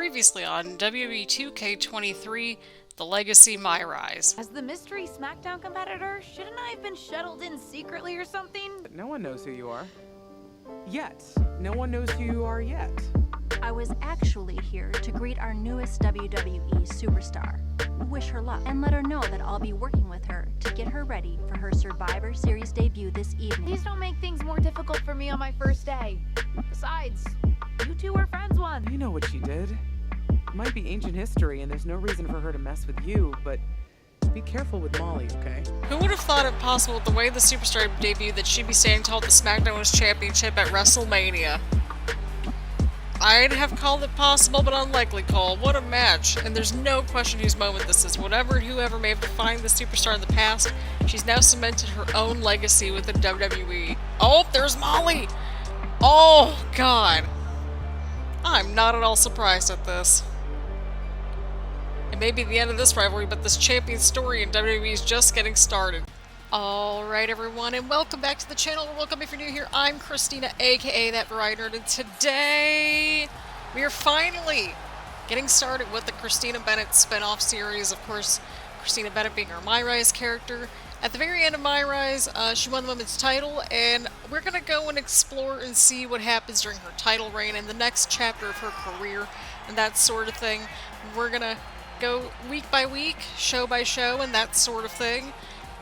Previously on WWE 2K23, The Legacy MyRise. As the mystery Smackdown competitor, shouldn't I have been shuttled in secretly or something? No one knows who you are. Yet. No one knows who you are yet. I was actually here to greet our newest WWE superstar, wish her luck, and let her know that I'll be working with her to get her ready for her Survivor Series debut this evening. Please don't make things more difficult for me on my first day. Besides, you two were friends once. You know what she did. It might be ancient history and there's no reason for her to mess with you, but be careful with Molly, okay? Who would have thought it possible with the way the superstar debuted that she'd be standing tall at the Smackdown Women's Championship at WrestleMania? I'd have called it possible, but unlikely, Cole. What a match. And there's no question whose moment this is. Whoever may have defined the superstar in the past, she's now cemented her own legacy with the WWE. Oh, there's Molly! Oh, God. I'm not at all surprised at this. It may be the end of this rivalry, but this champion story in WWE is just getting started. Alright everyone, and welcome back to the channel, or welcome if you're new here. I'm Christina, aka That Variety Nerd, and today we are finally getting started with the Christina Bennett spin-off series. Of course, Christina Bennett being our MyRise character. At the very end of MyRise, she won the women's title, and we're going to go and explore and see what happens during her title reign and the next chapter of her career and that sort of thing. We're going to go week by week, show by show, and that sort of thing.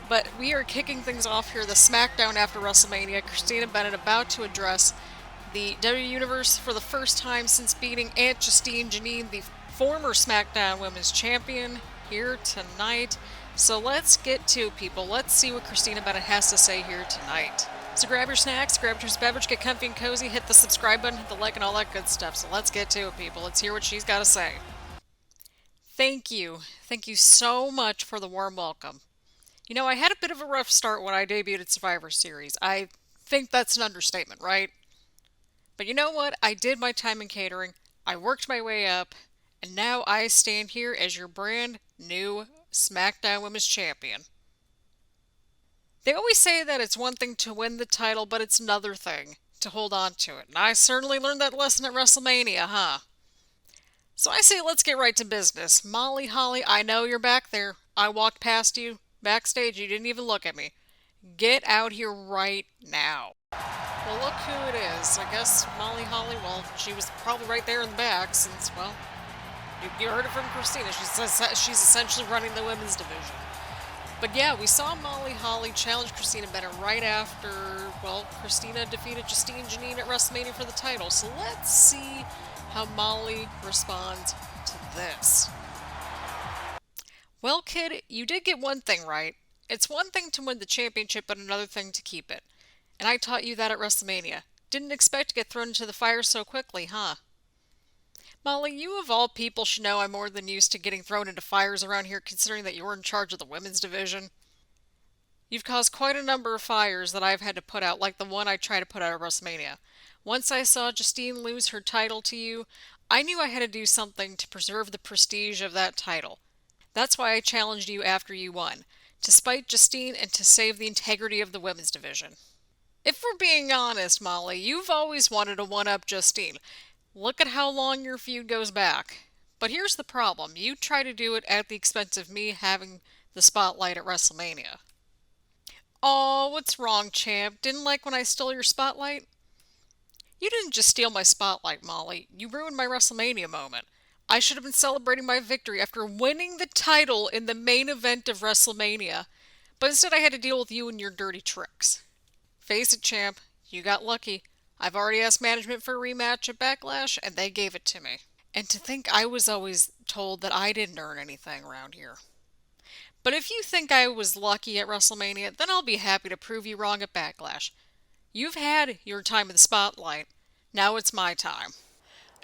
But we are kicking things off here, the Smackdown after WrestleMania. Christina Bennett about to address the WWE Universe for the first time since beating Aunt Justine Janine, the former Smackdown Women's Champion, here tonight. So let's get to it, people. Let's see what Christina Bennett has to say here tonight. So grab your snacks, grab your beverage, get comfy and cozy, hit the subscribe button, hit the like, and all that good stuff. So let's get to it, people. Let's hear what she's got to say. Thank you. Thank you so much for the warm welcome. You know, I had a bit of a rough start when I debuted at Survivor Series. I think that's an understatement, right? But you know what? I did my time in catering, I worked my way up, and now I stand here as your brand new SmackDown Women's Champion. They always say that it's one thing to win the title, but it's another thing to hold on to it. And I certainly learned that lesson at WrestleMania, huh? So I say let's get right to business. Molly Holly, I know you're back there. I walked past you. Backstage, you didn't even look at me. Get out here right now. Well, look who it is. I guess Molly Holly, well, she was probably right there in the back since, well, you heard it from Christina. She's essentially running the women's division. But yeah, we saw Molly Holly challenge Christina Bennett right after, well, Christina defeated Justine Janine at WrestleMania for the title. So let's see how Molly responds to this. Well, kid, you did get one thing right. It's one thing to win the championship, but another thing to keep it. And I taught you that at WrestleMania. Didn't expect to get thrown into the fire so quickly, huh? Molly, you of all people should know I'm more than used to getting thrown into fires around here, considering that you're in charge of the women's division. You've caused quite a number of fires that I've had to put out, like the one I tried to put out at WrestleMania. Once I saw Justine lose her title to you, I knew I had to do something to preserve the prestige of that title. That's why I challenged you after you won, to spite Justine and to save the integrity of the women's division. If we're being honest, Molly, you've always wanted to one-up Justine. Look at how long your feud goes back. But here's the problem. You try to do it at the expense of me having the spotlight at WrestleMania. Oh, what's wrong, champ? Didn't like when I stole your spotlight? You didn't just steal my spotlight, Molly. You ruined my WrestleMania moment. I should have been celebrating my victory after winning the title in the main event of WrestleMania, but instead I had to deal with you and your dirty tricks. Face it, champ, you got lucky. I've already asked management for a rematch at Backlash, and they gave it to me. And to think I was always told that I didn't earn anything around here. But if you think I was lucky at WrestleMania, then I'll be happy to prove you wrong at Backlash. You've had your time in the spotlight. Now it's my time.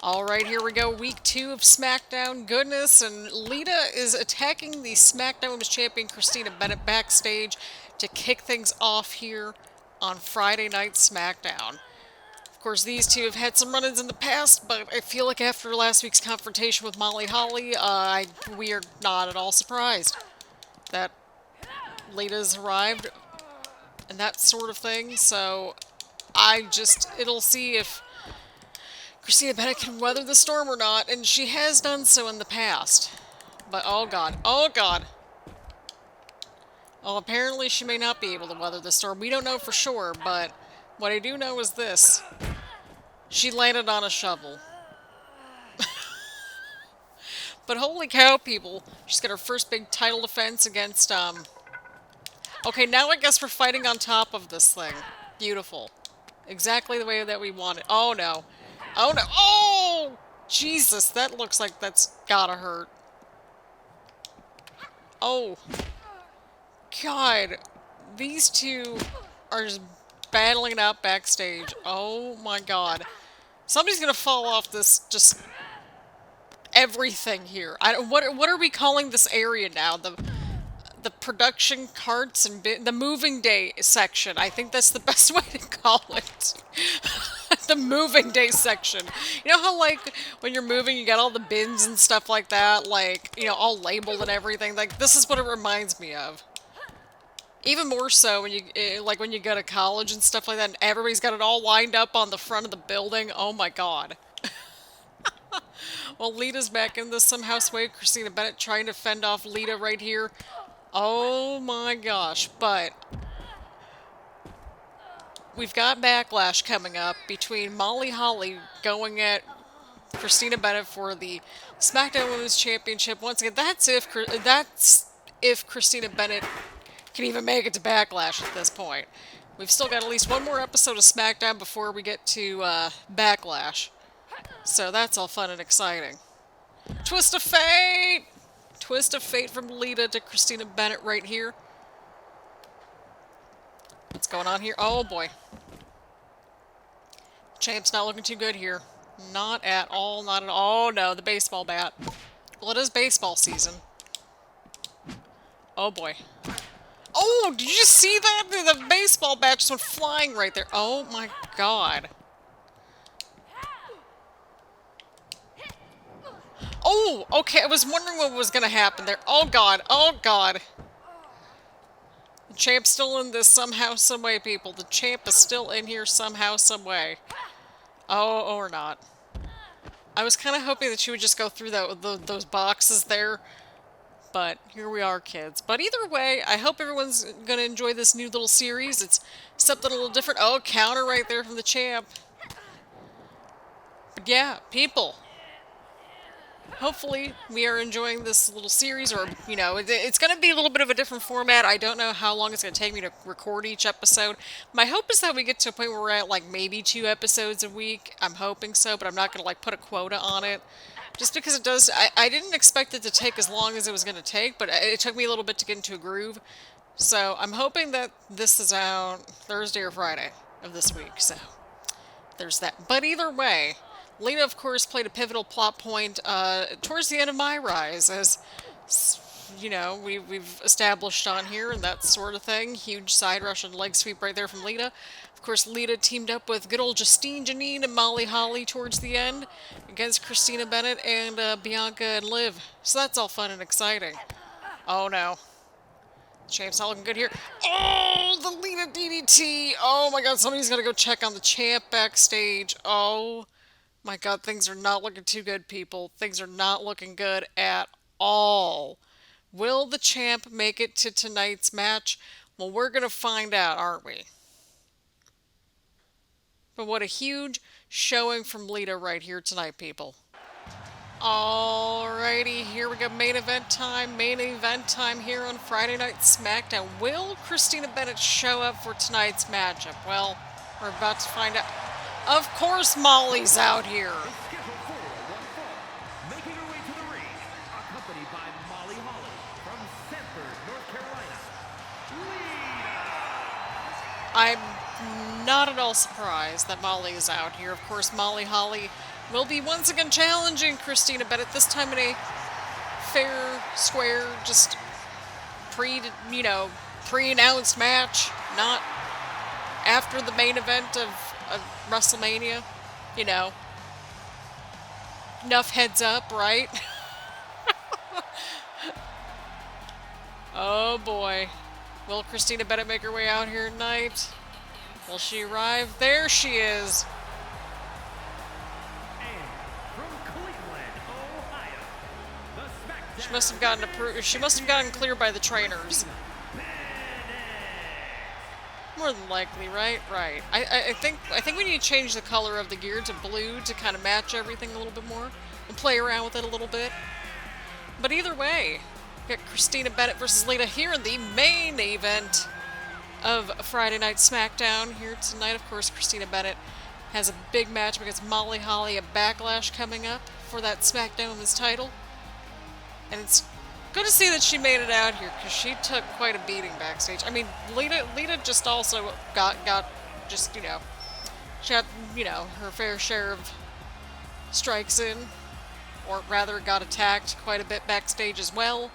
Alright, here we go, week 2 of SmackDown goodness, and Lita is attacking the SmackDown Women's Champion Christina Bennett backstage to kick things off here on Friday Night SmackDown. Of course, these two have had some run-ins in the past, but I feel like after last week's confrontation with Molly Holly, we are not at all surprised that Lita's arrived and that sort of thing, so it'll see if Christina Bennett can weather the storm or not, and she has done so in the past. But oh god, oh god. Well, apparently she may not be able to weather the storm. We don't know for sure, but what I do know is this. She landed on a shovel. But holy cow, people. She's got her first big title defense against, Okay, now I guess we're fighting on top of this thing. Beautiful. Exactly the way that we want it. Oh, no. Oh, no. Oh! Jesus, that looks like that's gotta hurt. Oh. God. These two are just battling it out backstage. Oh, my God. Somebody's gonna fall off this, just... everything here. What are we calling this area now? The production carts and the moving day section. I think that's the best way to call it. The moving day section. You know how, like, when you're moving, you got all the bins and stuff like that, like, you know, all labeled and everything. Like, this is what it reminds me of. Even more so when you, like, when you go to college and stuff like that, and everybody's got it all lined up on the front of the building. Oh my god. Well, Lita's back in this somehow way. Christina Bennett trying to fend off Lita right here. Oh my gosh, but we've got Backlash coming up between Molly Holly going at Christina Bennett for the SmackDown Women's Championship. Once again, that's if Christina Bennett can even make it to Backlash at this point. We've still got at least one more episode of SmackDown before we get to Backlash. So that's all fun and exciting. Twist of Fate! Twist of Fate from Lita to Christina Bennett right here. What's going on here? Oh boy. Champ's not looking too good here. Not at all, not at all. Oh no, the baseball bat. Well, it is baseball season. Oh boy. Oh, did you just see that? The baseball bat just went flying right there. Oh my god. Oh, okay, I was wondering what was going to happen there. Oh, God. Oh, God. The champ's still in this somehow, some way, people. The champ is still in here somehow, some way. Oh, or not. I was kind of hoping that she would just go through those boxes there. But here we are, kids. But either way, I hope everyone's going to enjoy this new little series. It's something a little different. Oh, counter right there from the champ. But yeah, people. Hopefully, we are enjoying this little series, or, you know, it's going to be a little bit of a different format. I don't know how long it's going to take me to record each episode. My hope is that we get to a point where we're at, like, maybe 2 episodes a week. I'm hoping so, but I'm not going to, like, put a quota on it. Just because it does... I didn't expect it to take as long as it was going to take, but it took me a little bit to get into a groove. So, I'm hoping that this is out Thursday or Friday of this week, so... there's that. But either way... Lita, of course, played a pivotal plot point towards the end of MyRise, as, you know, we've established on here and that sort of thing. Huge side rush and leg sweep right there from Lita. Of course, Lita teamed up with good old Justine Janine and Molly Holly towards the end against Christina Bennett and Bianca and Liv. So that's all fun and exciting. Oh, no. Champ's not looking good here. Oh, the Lita DDT! Oh, my God, somebody's got to go check on the champ backstage. Oh... my God, things are not looking too good, people. Things are not looking good at all. Will the champ make it to tonight's match? Well, we're going to find out, aren't we? But what a huge showing from Lita right here tonight, people. Alrighty, here we go. Main event time. Main event time here on Friday Night SmackDown. Will Christina Bennett show up for tonight's matchup? Well, we're about to find out. Of course Molly's out here. Making her way to the ring, accompanied by Molly Holly from Sanford, North Carolina. I'm not at all surprised that Molly is out here. Of course, Molly Holly will be once again challenging Christina Bennett, this time in a fair, square, just pre-announced match, not after the main event of WrestleMania, you know. Enough heads up, right? Oh boy. Will Christina Bennett make her way out here tonight? Will she arrive? There she is. She must have gotten approved. She must have gotten cleared by the trainers. More than likely, right? Right. I think we need to change the color of the gear to blue to kind of match everything a little bit more and play around with it a little bit. But either way, we got Christina Bennett versus Lita here in the main event of Friday Night Smackdown here tonight. Of course, Christina Bennett has a big match against Molly Holly at Backlash coming up for that SmackDown Women's title. And it's good to see that she made it out here, because she took quite a beating backstage. I mean, Lita just also got just, you know, she had, you know, her fair share of strikes in, or rather got attacked quite a bit backstage as well,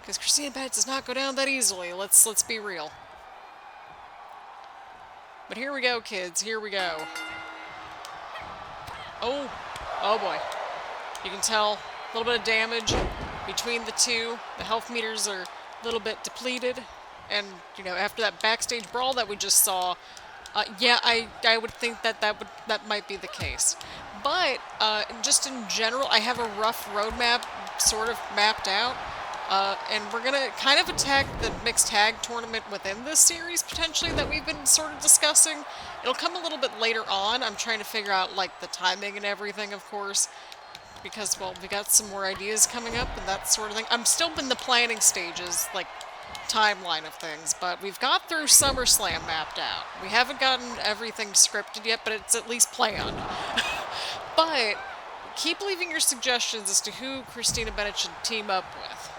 because Christina Bennett does not go down that easily. Let's be real. But here we go, kids. Here we go. Oh boy. You can tell a little bit of damage between the two. The health meters are a little bit depleted. And, you know, after that backstage brawl that we just saw, yeah, I would think that might be the case. But, just in general, I have a rough roadmap sort of mapped out. And we're gonna kind of attack the mixed tag tournament within this series, potentially, that we've been sort of discussing. It'll come a little bit later on. I'm trying to figure out, like, the timing and everything, of course, because, well, we got some more ideas coming up and that sort of thing. I'm still in the planning stages, like, timeline of things, but we've got through SummerSlam mapped out. We haven't gotten everything scripted yet, but it's at least planned. But keep leaving your suggestions as to who Christina Bennett should team up with.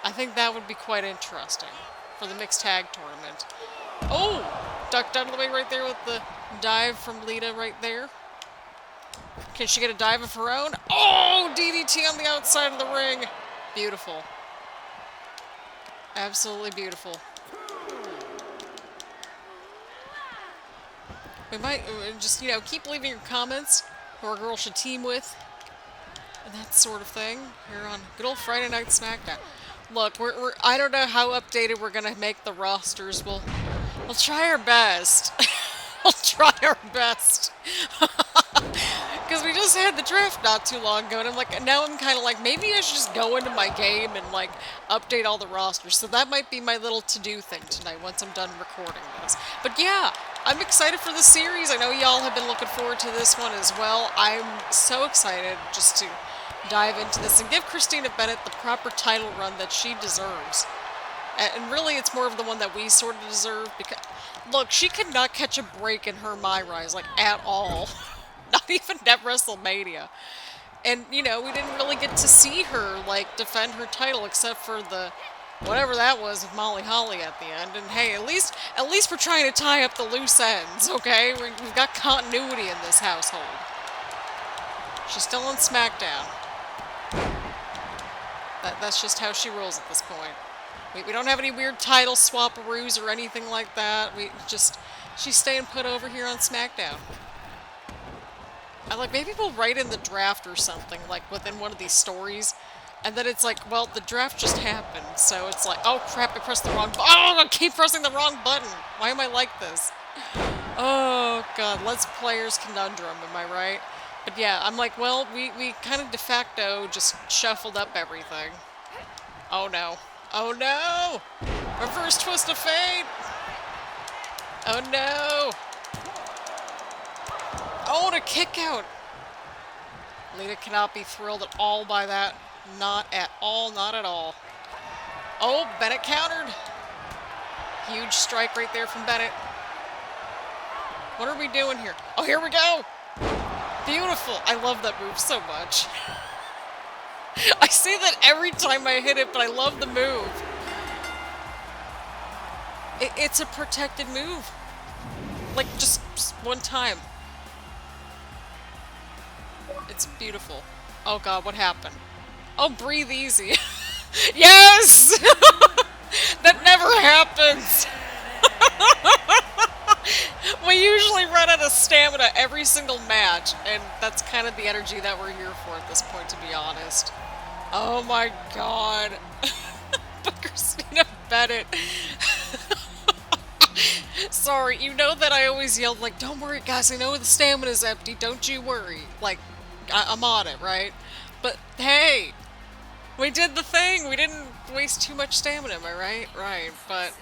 I think that would be quite interesting for the mixed tag tournament. Oh! Ducked out of the way right there with the dive from Lita right there. Can she get a dive of her own? Oh! DDT on the outside of the ring. Beautiful. Absolutely beautiful. We might just, you know, keep leaving your comments who our girl should team with and that sort of thing here on good old Friday Night Smackdown. Look, I don't know how updated we're gonna make the rosters. We'll try our best. We'll try our best. Because we just had the draft not too long ago, and now I'm kind of like, maybe I should just go into my game and, like, update all the rosters. So that might be my little to-do thing tonight once I'm done recording this. But yeah, I'm excited for the series. I know y'all have been looking forward to this one as well. I'm so excited just to dive into this and give Christina Bennett the proper title run that she deserves. And really, it's more of the one that we sort of deserve, because, look, she could not catch a break in her MyRise, like, at all. Not even at WrestleMania. And, you know, we didn't really get to see her, like, defend her title, except for the, whatever that was with Molly Holly at the end. And hey, at least we're trying to tie up the loose ends, okay? We've got continuity in this household. She's still on Smackdown. That's just how she rolls at this point. We don't have any weird title swap-aroos or anything like that. She's staying put over here on SmackDown. Maybe we'll write in the draft or something, like, within one of these stories, and then it's like, well, the draft just happened, so it's like, oh crap, I pressed the wrong button. Oh, I keep pressing the wrong button. Why am I like this? Oh, God, Let's Players Conundrum, am I right? But yeah, I'm like, well, we kind of de facto just shuffled up everything. Oh, no. Oh, no! Reverse twist of fate! Oh, no! Oh, and a kick out! Lita cannot be thrilled at all by that. Not at all, not at all. Oh, Bennett countered. Huge strike right there from Bennett. What are we doing here? Oh, here we go! Beautiful! I love that move so much. I say that every time I hit it, but I love the move. It's a protected move. Like, just one time. It's beautiful. Oh god, what happened? Oh, breathe easy. Yes! That never happens! We usually run out of stamina every single match, and that's kind of the energy that we're here for at this point, to be honest. Oh my god. But Christina Bennett. Sorry, you know that I always yelled, like, don't worry guys, I know the stamina's empty, don't you worry. Like, I'm on it, right? But hey, We did the thing! We didn't waste too much stamina, am I right? Right, but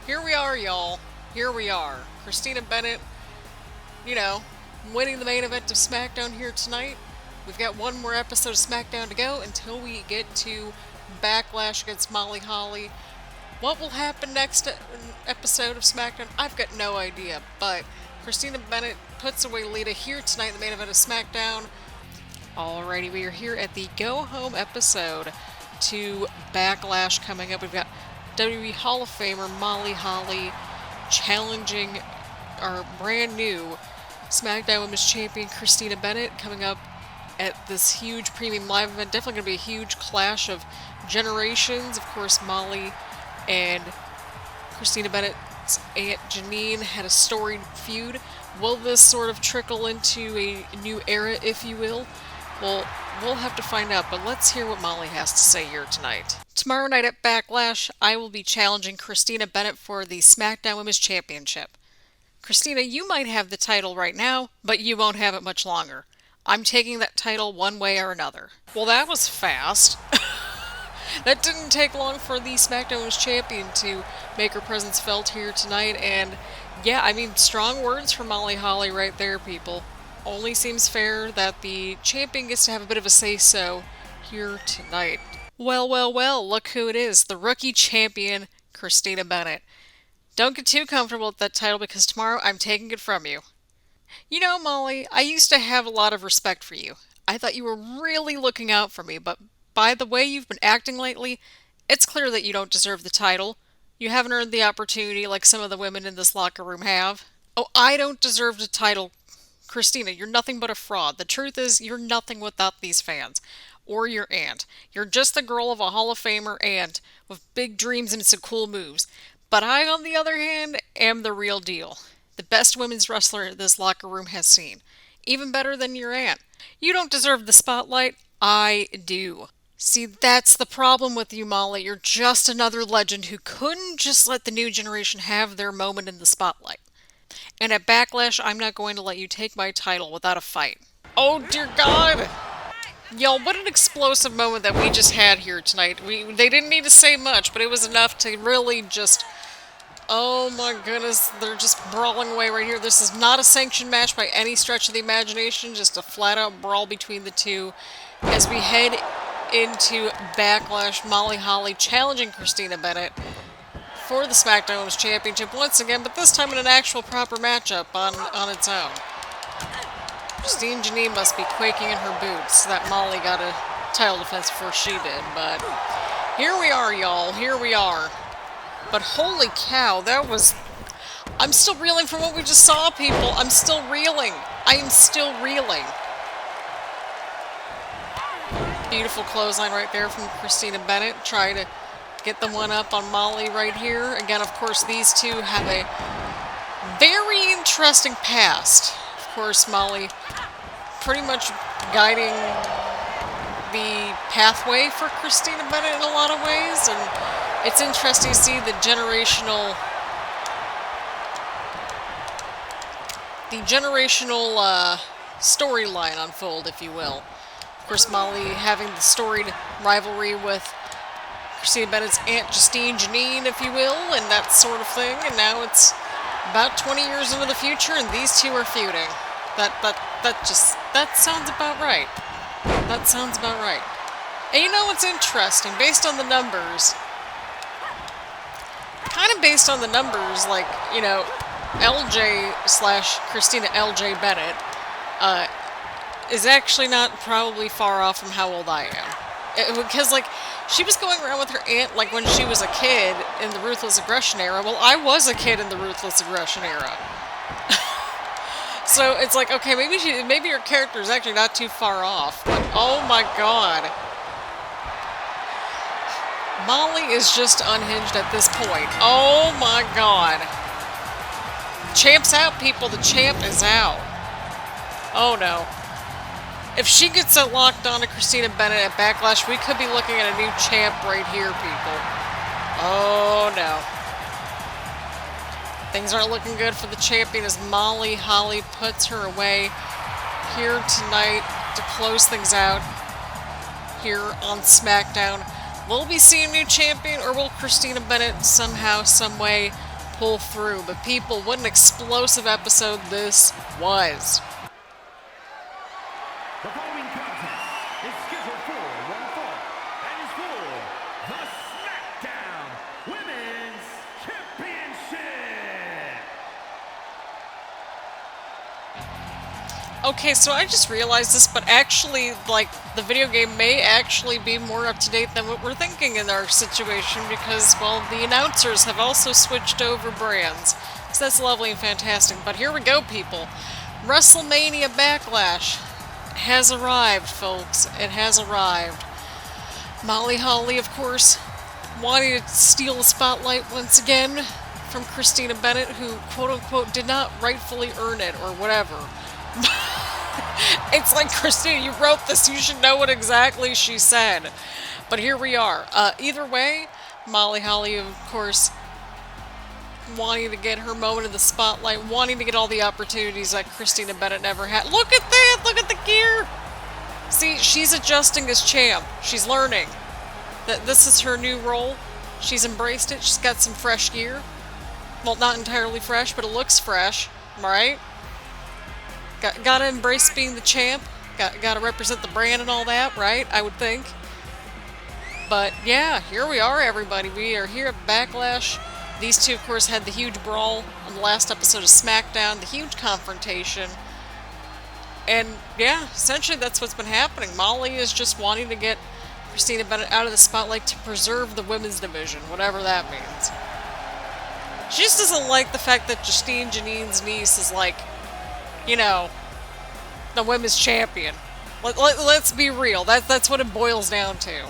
here we are, y'all. Here we are. Christina Bennett, you know, winning the main event of SmackDown here tonight. We've got one more episode of SmackDown to go until we get to Backlash against Molly Holly. What will happen next episode of SmackDown? I've got no idea, but Christina Bennett puts away Lita here tonight in the main event of SmackDown. Alrighty, we are here at the go-home episode to Backlash coming up. We've got WWE Hall of Famer Molly Holly challenging our brand new SmackDown Women's Champion Christina Bennett coming up at this huge premium live event. Definitely going to be a huge clash of generations. Of course, Molly and Christina Bennett's Aunt Janine had a storied feud. Will this sort of trickle into a new era, if you will? Well, we'll have to find out, but let's hear what Molly has to say here tonight. Tomorrow night at Backlash, I will be challenging Christina Bennett for the SmackDown Women's Championship. Christina, you might have the title right now, but you won't have it much longer. I'm taking that title one way or another. Well, that was fast. That didn't take long for the SmackDown Women's Champion to make her presence felt here tonight, and yeah, I mean, strong words from Molly Holly right there, people. Only seems fair that the champion gets to have a bit of a say-so here tonight. Well, well, well, look who it is. The rookie champion, Christina Bennett. Don't get too comfortable with that title because tomorrow I'm taking it from you. You know, Molly, I used to have a lot of respect for you. I thought you were really looking out for me, but by the way you've been acting lately, it's clear that you don't deserve the title. You haven't earned the opportunity like some of the women in this locker room have. Oh, I don't deserve the title. Christina, you're nothing but a fraud. The truth is, you're nothing without these fans. Or your aunt. You're just the girl of a Hall of Famer aunt with big dreams and some cool moves. But I, on the other hand, am the real deal. The best women's wrestler this locker room has seen. Even better than your aunt. You don't deserve the spotlight. I do. See, that's the problem with you, Molly. You're just another legend who couldn't just let the new generation have their moment in the spotlight. And at Backlash, I'm not going to let you take my title without a fight. Oh, dear God! Y'all, what an explosive moment that we just had here tonight. They didn't need to say much, but it was enough to really just... Oh my goodness, they're just brawling away right here. This is not a sanctioned match by any stretch of the imagination, just a flat-out brawl between the two. As we head into Backlash, Molly Holly challenging Christina Bennett for the SmackDown Women's Championship once again, but this time in an actual proper matchup on its own. Christine Janine must be quaking in her boots that Molly got a title defense before she did, but here we are, y'all. Here we are. But holy cow, that was... I'm still reeling from what we just saw, people. I'm still reeling. I am still reeling. Beautiful clothesline right there from Christina Bennett. Try to get the one up on Molly right here. Again, of course, these two have a very interesting past. Of course, Molly pretty much guiding the pathway for Christina Bennett in a lot of ways, and it's interesting to see the generational storyline unfold, if you will. Of course, Molly having the storied rivalry with Christina Bennett's Aunt Justine Janine, if you will, and that sort of thing. And now it's about 20 years into the future, and these two are feuding. That sounds about right. That sounds about right. And you know what's interesting? Based on the numbers, like, you know, LJ/Christina LJ Bennett is actually not probably far off from how old I am. Because, like, she was going around with her aunt, like, when she was a kid in the Ruthless Aggression era. Well, I was a kid in the Ruthless Aggression era. So it's like, okay, maybe her character is actually not too far off. But, oh my God. Molly is just unhinged at this point. Oh my God. Champ's out, people. The champ is out. Oh no. If she gets it locked on to Christina Bennett at Backlash, we could be looking at a new champ right here, people. Oh no. Things aren't looking good for the champion as Molly Holly puts her away here tonight to close things out. here on SmackDown. Will we see a new champion, or will Christina Bennett somehow, someway pull through? But people, what an explosive episode this was. The following contest is scheduled for one fall and is for the SmackDown Women's Championship. Okay, so I just realized this, but actually, like, the video game may actually be more up-to-date than what we're thinking in our situation because, well, the announcers have also switched over brands. So that's lovely and fantastic. But here we go, people. WrestleMania Backlash has arrived, folks. It has arrived. Molly Holly, of course, wanting to steal the spotlight once again from Christina Bennett, who, quote-unquote, did not rightfully earn it, or whatever. It's like, Christina, you wrote this, you should know what exactly she said. But here we are. Either way, Molly Holly, of course, wanting to get her moment in the spotlight, wanting to get all the opportunities that Christina Bennett never had. Look at that! Look at the gear! See, she's adjusting as champ. She's learning that this is her new role. She's embraced it. She's got some fresh gear. Well, not entirely fresh, but it looks fresh, right? Gotta embrace being the champ. Gotta represent the brand and all that, right? I would think. But yeah, here we are, everybody. We are here at Backlash. These two, of course, had the huge brawl on the last episode of SmackDown, the huge confrontation. And yeah, essentially that's what's been happening. Molly is just wanting to get Christina Bennett out of the spotlight to preserve the women's division, whatever that means. She just doesn't like the fact that Justine Janine's niece is like, you know, the women's champion. Let's be real. That's what it boils down to.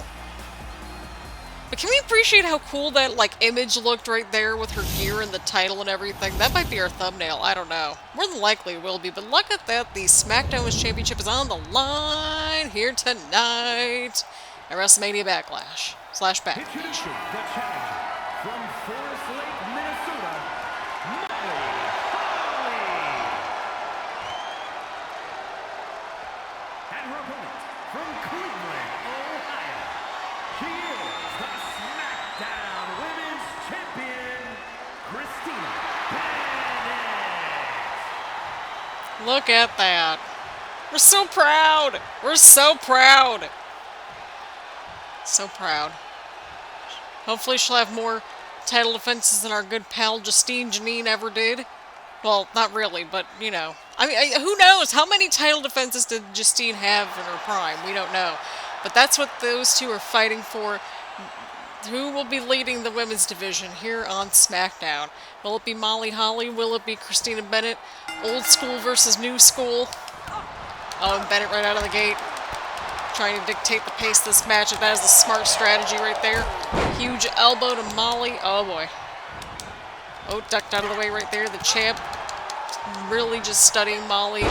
But can we appreciate how cool that, like, image looked right there with her gear and the title and everything? That might be our thumbnail. I don't know. More than likely it will be. But look at that. The SmackDown Women's Championship is on the line here tonight at WrestleMania Backlash / Backlash. Introducing the challenger from Forest Lake, Minnesota, Molly Holly. And her opponent from Cleveland, Ohio. She is the SmackDown Women's Champion, Christina Bennett. Look at that. We're so proud. We're so proud. So proud. Hopefully she'll have more title defenses than our good pal Justine Janine ever did. Well, not really, but, you know. I mean, who knows? How many title defenses did Justine have in her prime? We don't know. But that's what those two are fighting for. Who will be leading the women's division here on SmackDown? Will it be Molly Holly? Will it be Christina Bennett? Old school versus new school. Oh, and Bennett right out of the gate, trying to dictate the pace of this match. That is a smart strategy right there. Huge elbow to Molly. Oh, boy. Oh, ducked out of the way right there. The champ really just studying Molly.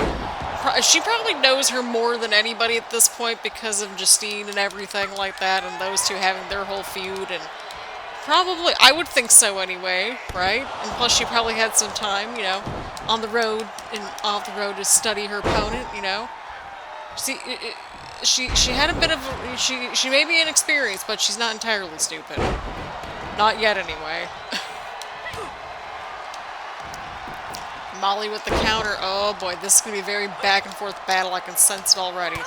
She probably knows her more than anybody at this point because of Justine and everything like that, and those two having their whole feud. And probably, I would think so anyway, right? And plus she probably had some time, you know, on the road and off the road to study her opponent, you know. See, she had a bit of, she may be inexperienced, but she's not entirely stupid. Not yet, anyway. Molly with the counter. Oh boy, this is going to be a very back and forth battle. I can sense it already.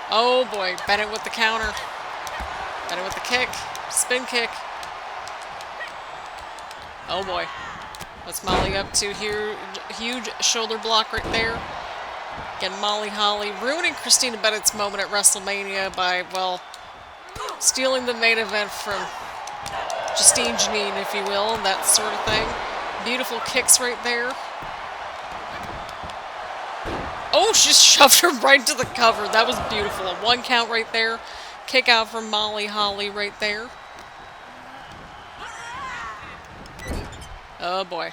Oh boy, Bennett with the counter. Bennett with the kick. Spin kick. Oh boy. What's Molly up to here? Huge shoulder block right there. Again, Molly Holly ruining Christina Bennett's moment at WrestleMania by, well, stealing the main event from Justine Janine, if you will, and that sort of thing. Beautiful kicks right there. Oh, she just shoved her right into the cover. That was beautiful. A 1 count right there. Kick out from Molly Holly right there. Oh, boy.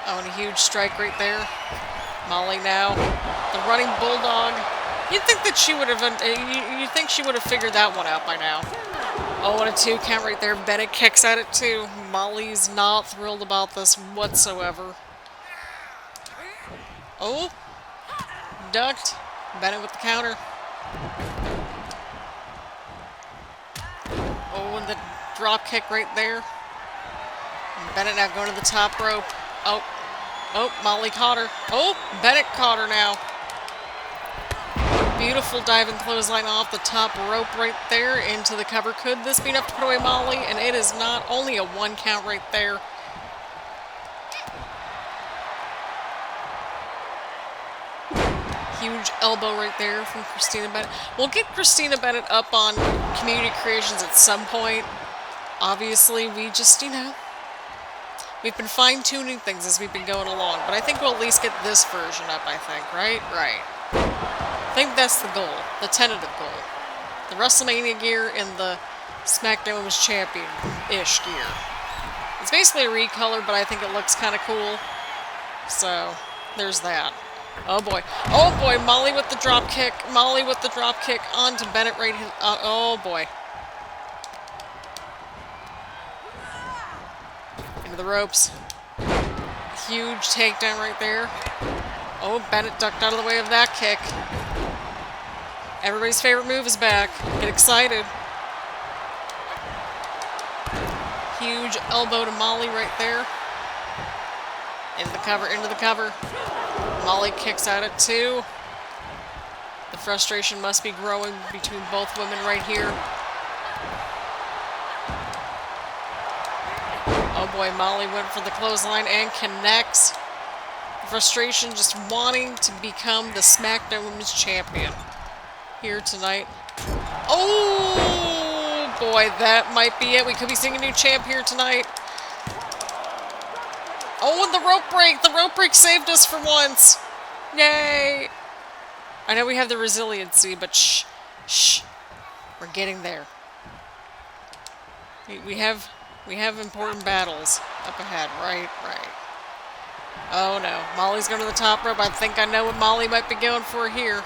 Oh, and a huge strike right there. Molly now. The running bulldog. You'd think that she would have, you'd think she would have figured that one out by now. Oh, and a 2 count right there. Bennett kicks at it too. Molly's not thrilled about this whatsoever. Oh, ducked. Bennett with the counter. Oh, and the drop kick right there. And Bennett now going to the top rope. Oh, Molly caught her. Oh, Bennett caught her now. Beautiful diving clothesline off the top rope right there into the cover. Could this be enough to put away Molly? And it is not. Only a 1 count right there. Huge elbow right there from Christina Bennett. We'll get Christina Bennett up on Community Creations at some point. Obviously, we just, we've been fine-tuning things as we've been going along. But I think we'll at least get this version up, I think, right? Right. I think that's the goal, the tentative goal. The WrestleMania gear and the Smackdown Women's Champion-ish gear. It's basically a recolor, but I think it looks kind of cool. So, there's that. Oh boy, Molly with the drop kick. Molly with the drop kick onto Bennett right here. Oh boy. Into the ropes. Huge takedown right there. Oh, Bennett ducked out of the way of that kick. Everybody's favorite move is back. Get excited. Huge elbow to Molly right there. Into the cover, into the cover. Molly kicks out at 2. The frustration must be growing between both women right here. Oh boy, Molly went for the clothesline and connects. The frustration just wanting to become the Smackdown Women's Champion here tonight. Oh boy, that might be it. We could be seeing a new champ here tonight. Oh, and the rope break! The rope break saved us for once! Yay! I know we have the resiliency, but shh. We're getting there. We have important battles up ahead, right? Right. Oh no, Molly's going to the top rope. I think I know what Molly might be going for here.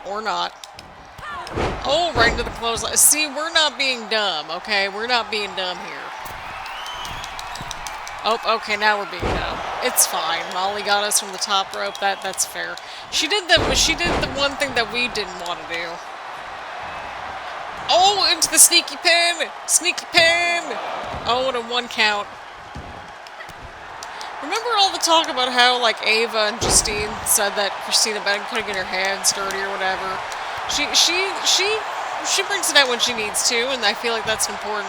Or not. Oh, right into the clothesline. See, we're not being dumb, okay? We're not being dumb here. Oh, okay, now we're being dumb. It's fine. Molly got us from the top rope. That's fair. She did the one thing that we didn't want to do. Oh, into the sneaky pin! Sneaky pin! Oh, and a 1 count. Remember all the talk about how, like, Ava and Justine said that Christina Bennett couldn't get her hands dirty or whatever? She brings it out when she needs to, and I feel like that's an important,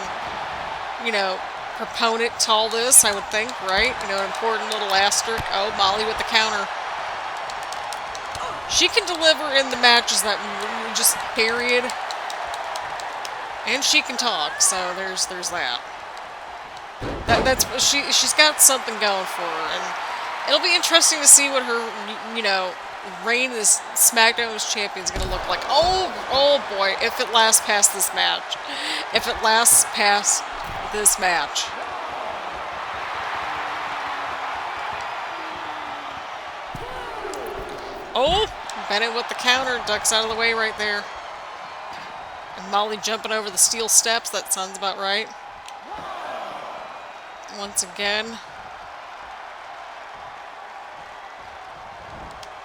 proponent to all this, I would think, right? An important little asterisk. Oh, Molly with the counter. She can deliver in the matches that just period. And she can talk, so there's that. She's got something going for her, and it'll be interesting to see what her, reign as SmackDown's champion is going to look like. Oh boy, if it lasts past this match. If it lasts past this match. Oh, Bennett with the counter, ducks out of the way right there. And Molly jumping over the steel steps, that sounds about right. Once again.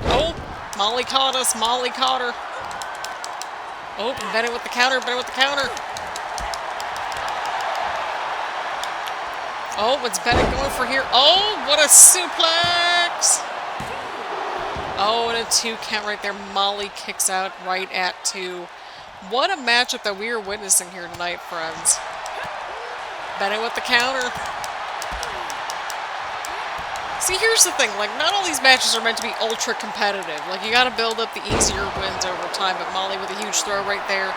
Oh, Molly caught us. Molly caught her. Oh, Bennett with the counter. Bennett with the counter. Oh, what's Bennett going for here? Oh, what a suplex! Oh, and a 2 count right there. Molly kicks out right at 2. What a matchup that we are witnessing here tonight, friends. Bennett with the counter. See, here's the thing, like, not all these matches are meant to be ultra competitive. Like, you gotta build up the easier wins over time, but Molly with a huge throw right there.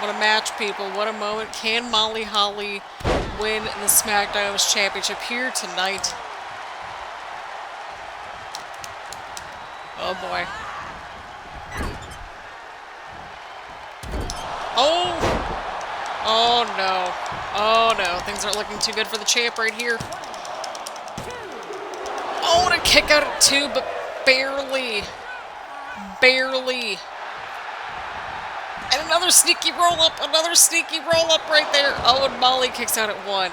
What a match, people. What a moment. Can Molly Holly win the SmackDown Championship here tonight? Oh, boy. Oh! Oh, no. Oh, no. Things aren't looking too good for the champ right here. Oh, and a kick out at 2, but barely. Barely. And another sneaky roll-up. Another sneaky roll-up right there. Oh, and Molly kicks out at 1.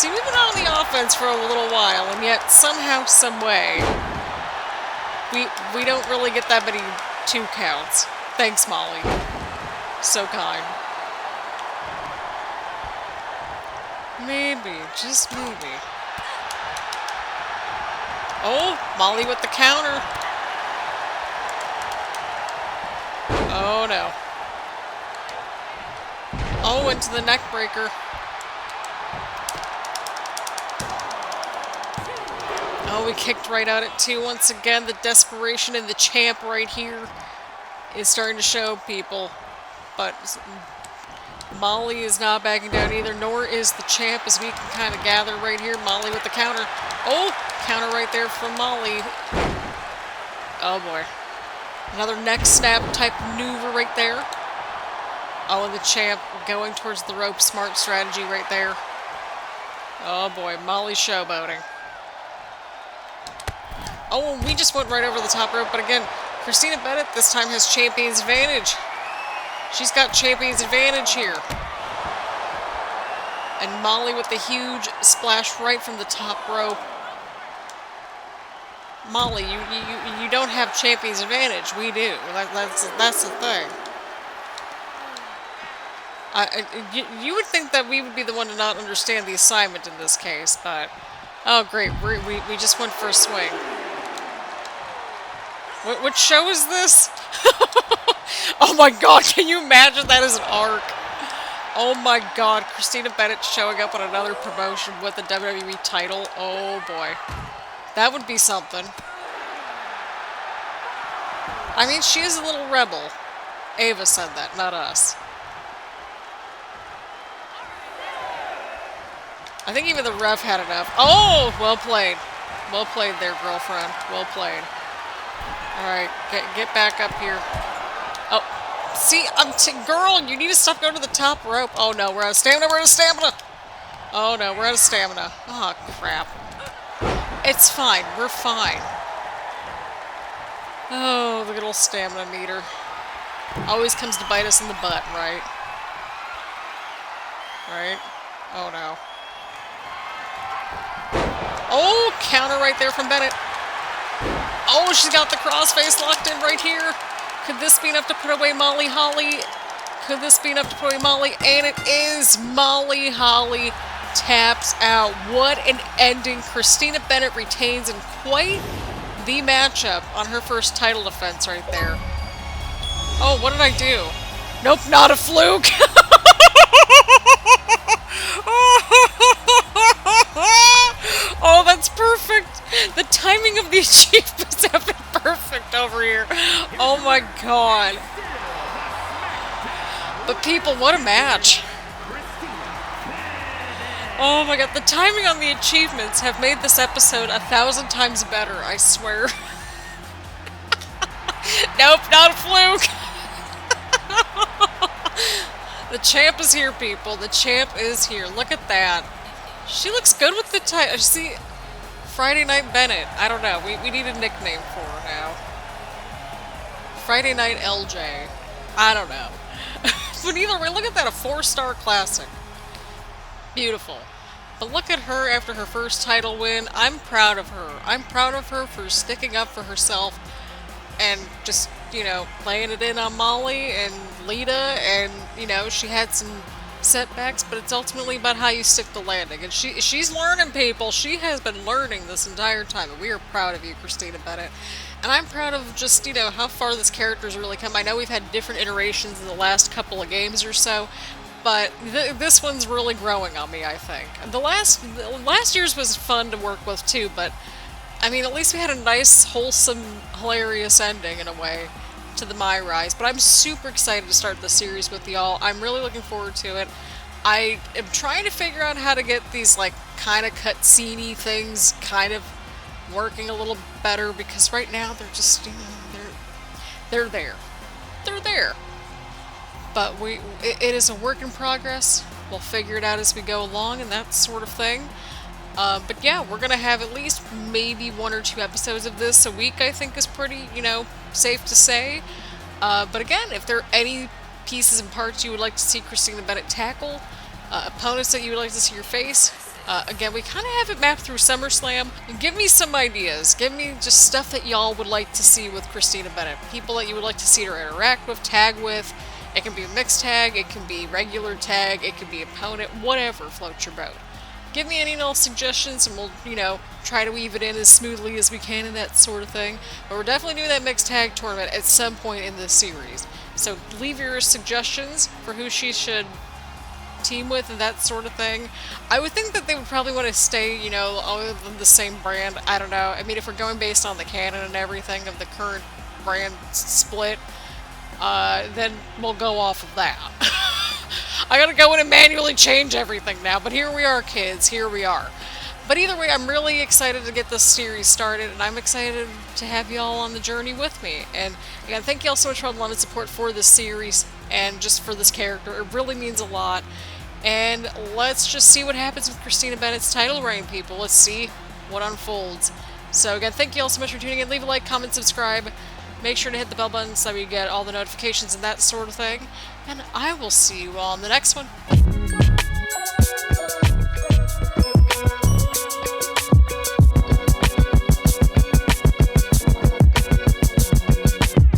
See, we've been on the offense for a little while, and yet somehow, some way, we don't really get that many 2 counts. Thanks, Molly. So kind. Maybe, just maybe. Oh, Molly with the counter. Oh no. Oh, into the neck breaker. Oh, we kicked right out at 2 once again. The desperation in the champ right here is starting to show people. But Molly is not backing down either, nor is the champ, as we can kind of gather right here. Molly with the counter. Oh, counter right there from Molly. Oh boy. Another neck snap type maneuver right there. Oh, and the champ going towards the rope. Smart strategy right there. Oh boy, Molly showboating. Oh, we just went right over the top rope, but again, Christina Bennett this time has champion's advantage. She's got champion's advantage here. And Molly with the huge splash right from the top rope. Molly, you don't have champion's advantage. We do. That's the thing. You would think that we would be the one to not understand the assignment in this case, but oh great, we just went for a swing. What show is this? Oh my god, can you imagine that as an arc? Oh my god, Christina Bennett showing up on another promotion with the WWE title. Oh boy. That would be something. I mean, she is a little rebel. Ava said that, not us. I think even the ref had enough. Oh, well played. Well played there, girlfriend. Well played. Alright, get back up here. Oh, see, girl, you need to stop going to the top rope. Oh no, we're out of stamina, we're out of stamina. Oh no, we're out of stamina. Oh, crap. It's fine, we're fine. Oh, the good old stamina meter. Always comes to bite us in the butt, right? Right? Oh no. Oh, counter right there from Bennett. Oh, she's got the crossface locked in right here. Could this be enough to put away Molly Holly? Could this be enough to put away Molly? And it is. Molly Holly taps out. What an ending. Christina Bennett retains in quite the matchup on her first title defense right there. Oh, what did I do? Nope, not a fluke. Oh, that's perfect. The timing of the achievements have been perfect over here. Oh my god. But people, what a match. Oh my god, the timing on the achievements have made this episode 1,000 times better, I swear. Nope, not a fluke. The champ is here, people. The champ is here. Look at that. She looks good with the title. See, Friday Night Bennett. I don't know. We need a nickname for her now. Friday Night LJ. I don't know. But either way, look at that. A 4-star classic. Beautiful. But look at her after her first title win. I'm proud of her. I'm proud of her for sticking up for herself and just, you know, laying it in on Molly and Lita. And, you know, she had some setbacks, but it's ultimately about how you stick the landing. And she's learning, people. She has been learning this entire time, and we are proud of you, Christina Bennett. And I'm proud of just, you know, how far this character's really come. I know we've had different iterations in the last couple of games or so, but this one's really growing on me, I think. The last year's was fun to work with too, but I mean, at least we had a nice, wholesome, hilarious ending in a way to the MyRise. But I'm super excited to start the series with y'all. I'm really looking forward to it. I am trying to figure out how to get these like kind of cutscene-y things kind of working a little better, because right now they're just, you know, they're there. They're there. But it is a work in progress. We'll figure it out as we go along and that sort of thing. But yeah, we're going to have at least maybe 1 or 2 episodes of this a week, I think is pretty, you know, safe to say. But again, if there are any pieces and parts you would like to see Christina Bennett tackle, opponents that you would like to see her face, Again, we kind of have it mapped through SummerSlam. Give me some ideas. Give me just stuff that y'all would like to see with Christina Bennett. People that you would like to see her interact with, tag with. It can be a mixed tag, it can be regular tag, it can be opponent, whatever floats your boat. Give me any and all suggestions and we'll, you know, try to weave it in as smoothly as we can and that sort of thing. But we're definitely doing that mixed tag tournament at some point in this series. So leave your suggestions for who she should team with and that sort of thing. I would think that they would probably want to stay, you know, other than the same brand. I don't know. I mean, if we're going based on the canon and everything of the current brand split, then we'll go off of that. I gotta go in and manually change everything now, but here we are, kids. Here we are. But either way, I'm really excited to get this series started, and I'm excited to have y'all on the journey with me. And again, thank y'all so much for all the love and support for this series and just for this character. It really means a lot. And let's just see what happens with Christina Bennett's title reign, people. Let's see what unfolds. So again, thank you all so much for tuning in. Leave a like, comment, subscribe. Make sure to hit the bell button so that you get all the notifications and that sort of thing. And I will see you all in the next one.